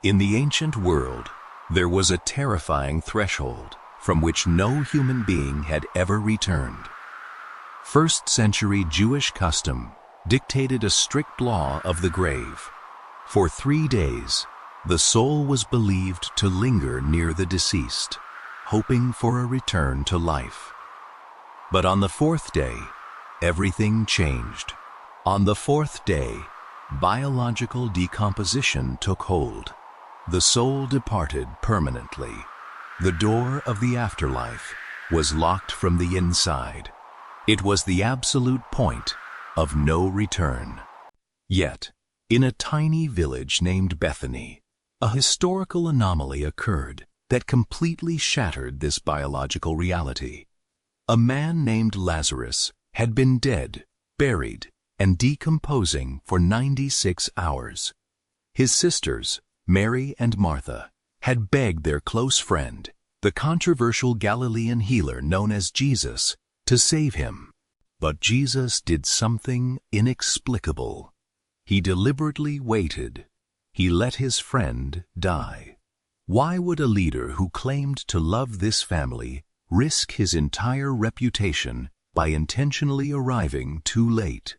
In the ancient world, there was a terrifying threshold from which no human being had ever returned. First-century Jewish custom dictated a strict law of the grave. For 3 days, the soul was believed to linger near the deceased, hoping for a return to life. But on the 4th day, everything changed. On the 4th day, biological decomposition took hold. The soul departed permanently. The door of the afterlife was locked from the inside. It was the absolute point of no return. Yet, in a tiny village named Bethany, a historical anomaly occurred that completely shattered this biological reality. A man named Lazarus had been dead, buried, and decomposing for 96 hours. His sisters, Mary and Martha, had begged their close friend, the controversial Galilean healer known as Jesus, to save him. But Jesus did something inexplicable. He deliberately waited. He let his friend die. Why would a leader who claimed to love this family risk his entire reputation by intentionally arriving too late?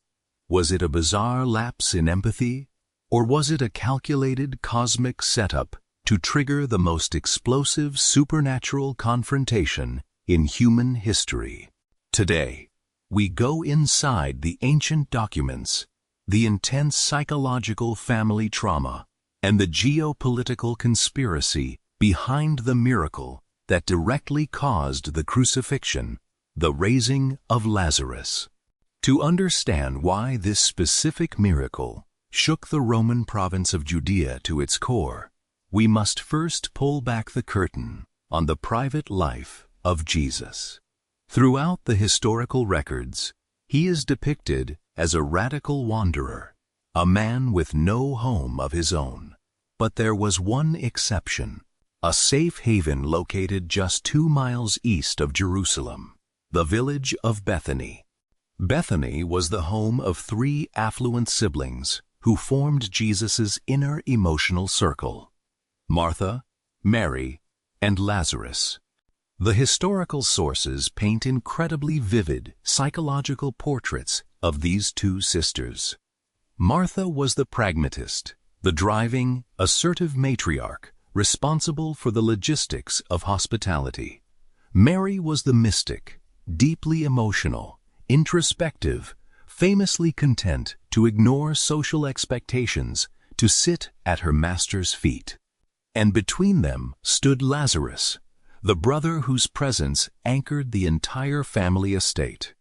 Was it a bizarre lapse in empathy, or was it a calculated cosmic setup to trigger the most explosive supernatural confrontation in human history? Today, we go inside the ancient documents, the intense psychological family trauma, and the geopolitical conspiracy behind the miracle that directly caused the crucifixion, the raising of Lazarus. To understand why this specific miracle shook the Roman province of Judea to its core, we must first pull back the curtain on the private life of Jesus. Throughout the historical records, he is depicted as a radical wanderer, a man with no home of his own. But there was one exception, a safe haven located just 2 miles east of Jerusalem, the village of Bethany. Bethany was the home of 3 affluent siblings who formed Jesus' inner emotional circle: Martha, Mary, and Lazarus. The historical sources paint incredibly vivid psychological portraits of these 2 sisters. Martha was the pragmatist, the driving, assertive matriarch responsible for the logistics of hospitality. Mary was the mystic, deeply emotional, introspective, famously content to ignore social expectations to sit at her master's feet. And between them stood Lazarus, the brother whose presence anchored the entire family estate.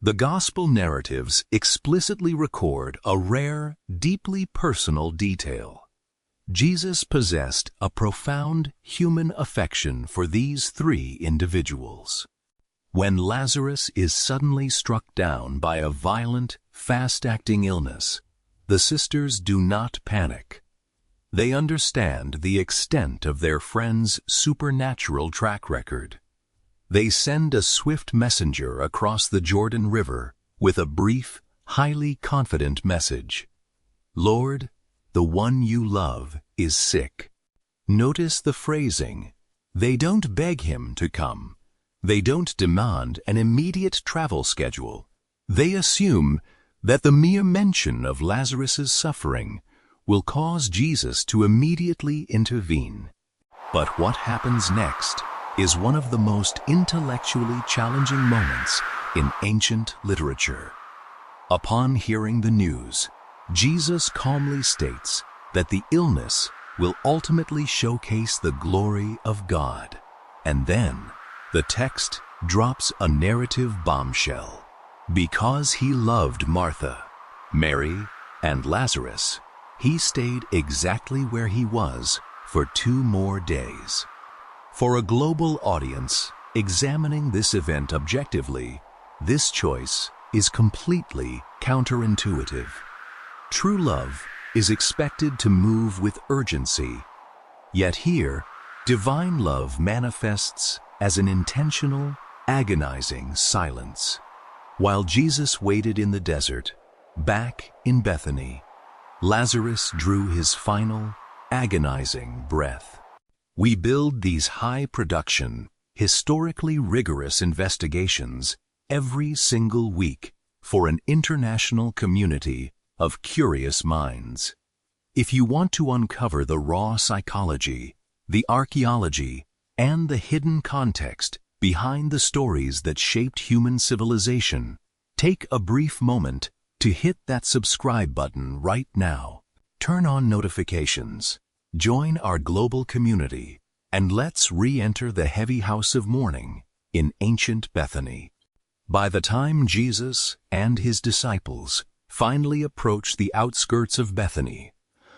The gospel narratives explicitly record a rare, deeply personal detail. Jesus possessed a profound human affection for these 3 individuals. When Lazarus is suddenly struck down by a violent, fast-acting illness, the sisters do not panic. They understand the extent of their friend's supernatural track record. They send a swift messenger across the Jordan River with a brief, highly confident message. "Lord, the one you love is sick." Notice the phrasing. They don't beg him to come. They don't demand an immediate travel schedule. They assume that the mere mention of Lazarus's suffering will cause Jesus to immediately intervene. But what happens next is one of the most intellectually challenging moments in ancient literature. Upon hearing the news, Jesus calmly states that the illness will ultimately showcase the glory of God. And then, the text drops a narrative bombshell. Because he loved Martha, Mary, and Lazarus, he stayed exactly where he was for 2 more days. For a global audience examining this event objectively, this choice is completely counterintuitive. True love is expected to move with urgency, yet here, divine love manifests as an intentional, agonizing silence. While Jesus waited in the desert, back in Bethany, Lazarus drew his final agonizing breath. We build these high-production, historically rigorous investigations every single week for an international community of curious minds. If you want to uncover the raw psychology, the archaeology, and the hidden context behind the stories that shaped human civilization, take a brief moment to hit that subscribe button right now. Turn on notifications, join our global community, and let's re-enter the heavy house of mourning in ancient Bethany. By the time Jesus and his disciples finally approach the outskirts of Bethany,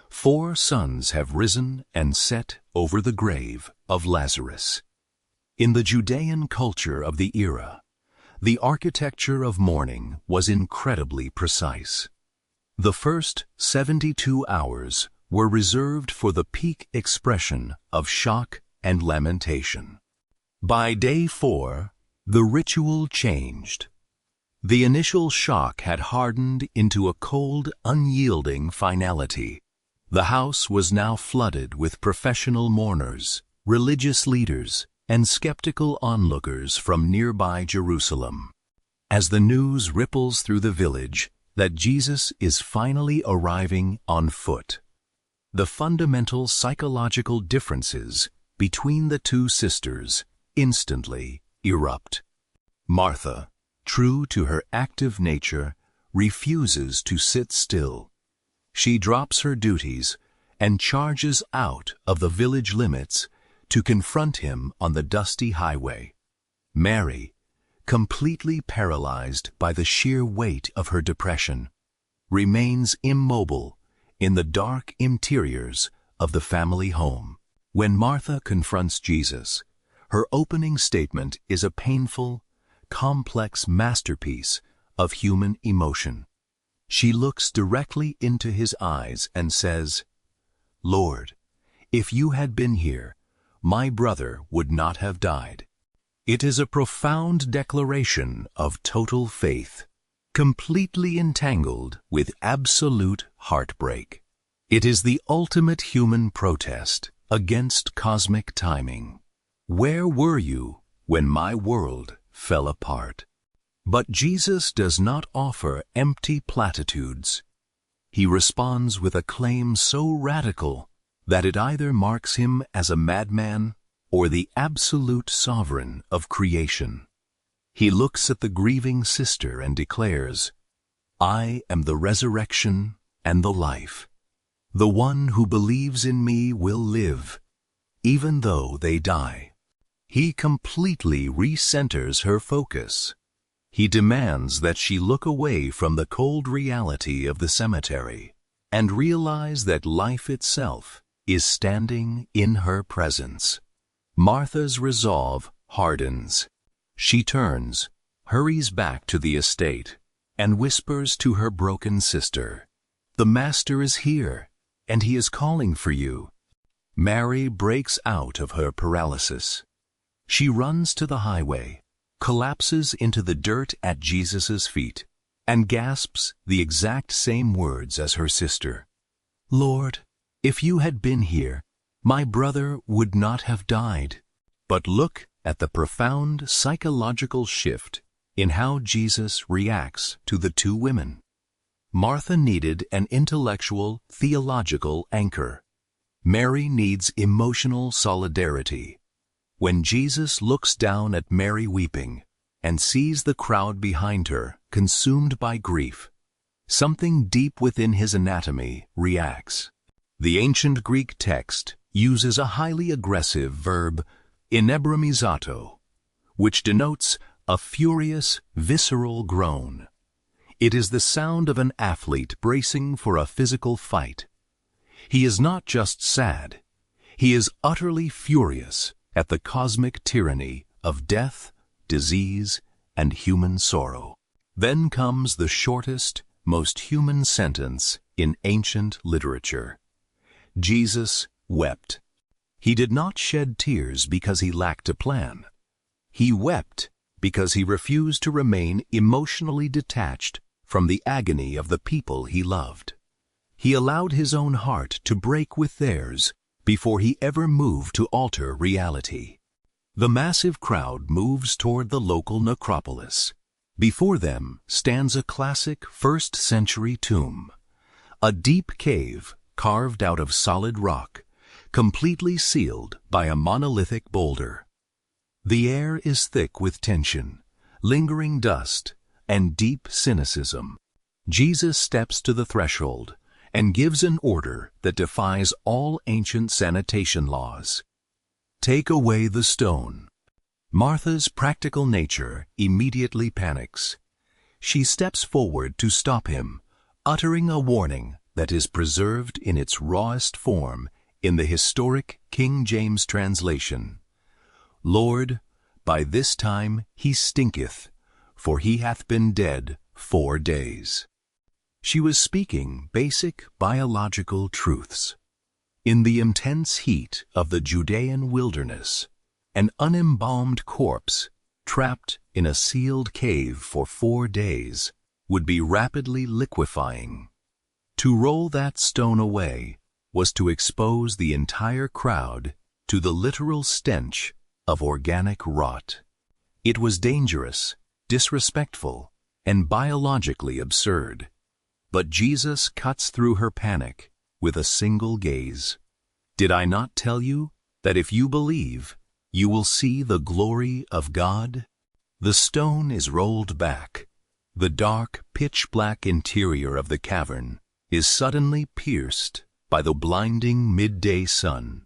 4 suns have risen and set over the grave of Lazarus. In the Judean culture of the era, the architecture of mourning was incredibly precise. The first 72 hours were reserved for the peak expression of shock and lamentation. By day 4, the ritual changed. The initial shock had hardened into a cold, unyielding finality. The house was now flooded with professional mourners, religious leaders, and skeptical onlookers from nearby Jerusalem. As the news ripples through the village that Jesus is finally arriving on foot, the fundamental psychological differences between the 2 sisters instantly erupt. Martha, true to her active nature, refuses to sit still. She drops her duties and charges out of the village limits to confront him on the dusty highway. Mary, completely paralyzed by the sheer weight of her depression, remains immobile in the dark interiors of the family home. When Martha confronts Jesus, her opening statement is a painful, complex masterpiece of human emotion. She looks directly into his eyes and says, "Lord, if you had been here, my brother would not have died." It is a profound declaration of total faith, completely entangled with absolute heartbreak. It is the ultimate human protest against cosmic timing. Where were you when my world fell apart? But Jesus does not offer empty platitudes. He responds with a claim so radical that it either marks him as a madman or the absolute sovereign of creation. He looks at the grieving sister and declares, "I am the resurrection and the life. The one who believes in me will live, even though they die." He completely recenters her focus. He demands that she look away from the cold reality of the cemetery and realize that life itself is standing in her presence. Martha's resolve hardens. She turns, hurries back to the estate, and whispers to her broken sister, "The Master is here, and he is calling for you." Mary breaks out of her paralysis. She runs to the highway, collapses into the dirt at Jesus' feet, and gasps the exact same words as her sister. "Lord, if you had been here, my brother would not have died." But look at the profound psychological shift in how Jesus reacts to the 2 women. Martha needed an intellectual, theological anchor. Mary needs emotional solidarity. When Jesus looks down at Mary weeping and sees the crowd behind her consumed by grief, something deep within his anatomy reacts. The ancient Greek text uses a highly aggressive verb, inebramizato, which denotes a furious, visceral groan. It is the sound of an athlete bracing for a physical fight. He is not just sad, he is utterly furious at the cosmic tyranny of death, disease, and human sorrow. Then comes the shortest, most human sentence in ancient literature. Jesus wept. He did not shed tears because he lacked a plan. He wept because he refused to remain emotionally detached from the agony of the people he loved. He allowed his own heart to break with theirs before he ever moved to alter reality. The massive crowd moves toward the local necropolis. Before them stands a classic first-century tomb, a deep cave carved out of solid rock, completely sealed by a monolithic boulder. The air is thick with tension, lingering dust, and deep cynicism. Jesus steps to the threshold and gives an order that defies all ancient sanitation laws. Take away the stone. Martha's practical nature immediately panics. She steps forward to stop him, uttering a warning that is preserved in its rawest form in the historic King James translation. Lord, by this time he stinketh, for he hath been dead 4 days. She was speaking basic biological truths. In the intense heat of the Judean wilderness, an unembalmed corpse, trapped in a sealed cave for 4 days, would be rapidly liquefying. To roll that stone away was to expose the entire crowd to the literal stench of organic rot. It was dangerous, disrespectful, and biologically absurd. But Jesus cuts through her panic with a single gaze. Did I not tell you that if you believe, you will see the glory of God? The stone is rolled back. The dark, pitch-black interior of the cavern is suddenly pierced by the blinding midday sun.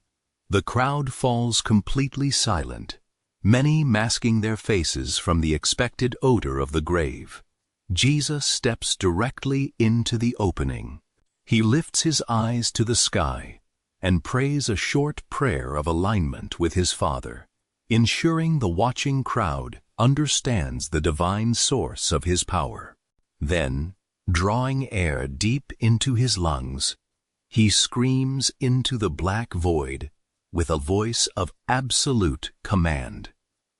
The crowd falls completely silent, many masking their faces from the expected odor of the grave. Jesus steps directly into the opening. He lifts his eyes to the sky and prays a short prayer of alignment with his Father, ensuring the watching crowd understands the divine source of his power. Then, drawing air deep into his lungs, he screams into the black void with a voice of absolute command.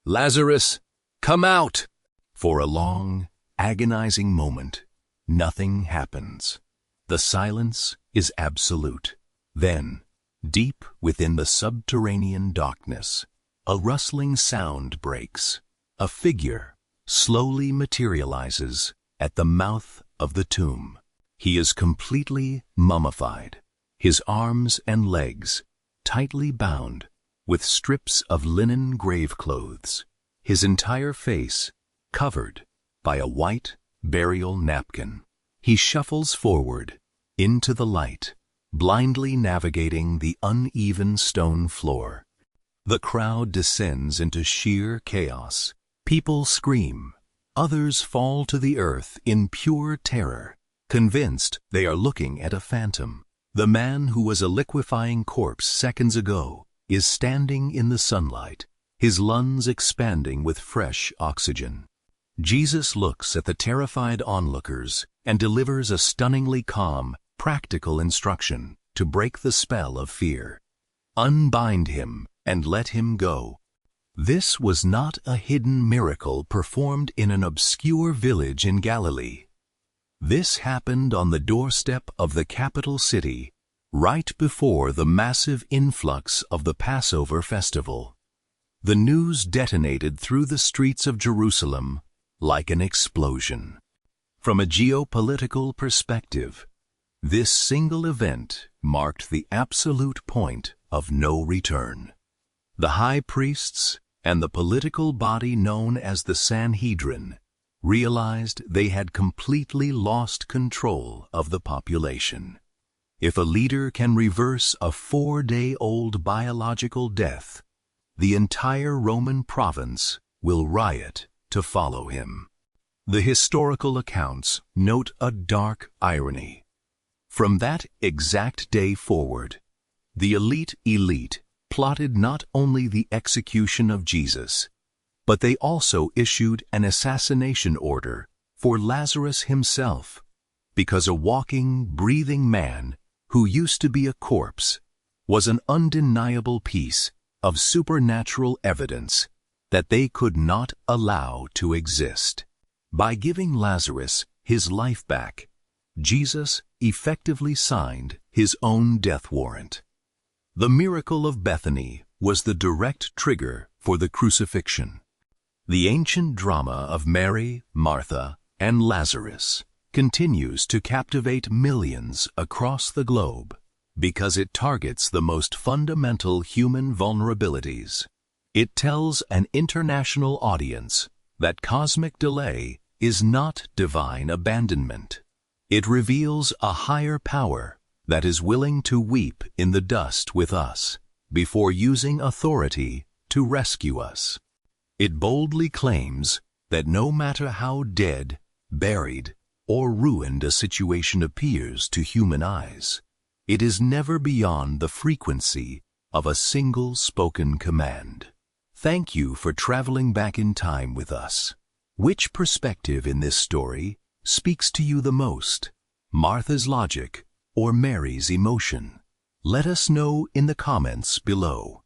Lazarus, come out! For a long, agonizing moment, nothing happens. The silence is absolute. Then, deep within the subterranean darkness, a rustling sound breaks. A figure slowly materializes at the mouth of the tomb. He is completely mummified, his arms and legs tightly bound with strips of linen grave clothes, his entire face covered by a white burial napkin. He shuffles forward into the light, blindly navigating the uneven stone floor. The crowd descends into sheer chaos. People scream. Others fall to the earth in pure terror, convinced they are looking at a phantom. The man who was a liquefying corpse seconds ago is standing in the sunlight, his lungs expanding with fresh oxygen. Jesus looks at the terrified onlookers and delivers a stunningly calm, practical instruction to break the spell of fear. Unbind him and let him go. This was not a hidden miracle performed in an obscure village in Galilee. This happened on the doorstep of the capital city, right before the massive influx of the Passover festival. The news detonated through the streets of Jerusalem like an explosion. From a geopolitical perspective, this single event marked the absolute point of no return. The high priests and the political body known as the Sanhedrin realized they had completely lost control of the population. If a leader can reverse a 4-day-old biological death, the entire Roman province will riot to follow him. The historical accounts note a dark irony. From that exact day forward, the elite plotted not only the execution of Jesus, but they also issued an assassination order for Lazarus himself, because a walking, breathing man who used to be a corpse was an undeniable piece of supernatural evidence that they could not allow to exist. By giving Lazarus his life back, Jesus effectively signed his own death warrant. The miracle of Bethany was the direct trigger for the crucifixion. The ancient drama of Mary, Martha, and Lazarus continues to captivate millions across the globe because it targets the most fundamental human vulnerabilities. It tells an international audience that cosmic delay is not divine abandonment. It reveals a higher power that is willing to weep in the dust with us before using authority to rescue us. It boldly claims that no matter how dead, buried, or ruined a situation appears to human eyes, it is never beyond the frequency of a single spoken command. Thank you for traveling back in time with us. Which perspective in this story speaks to you the most? Martha's logic or Mary's emotion? Let us know in the comments below.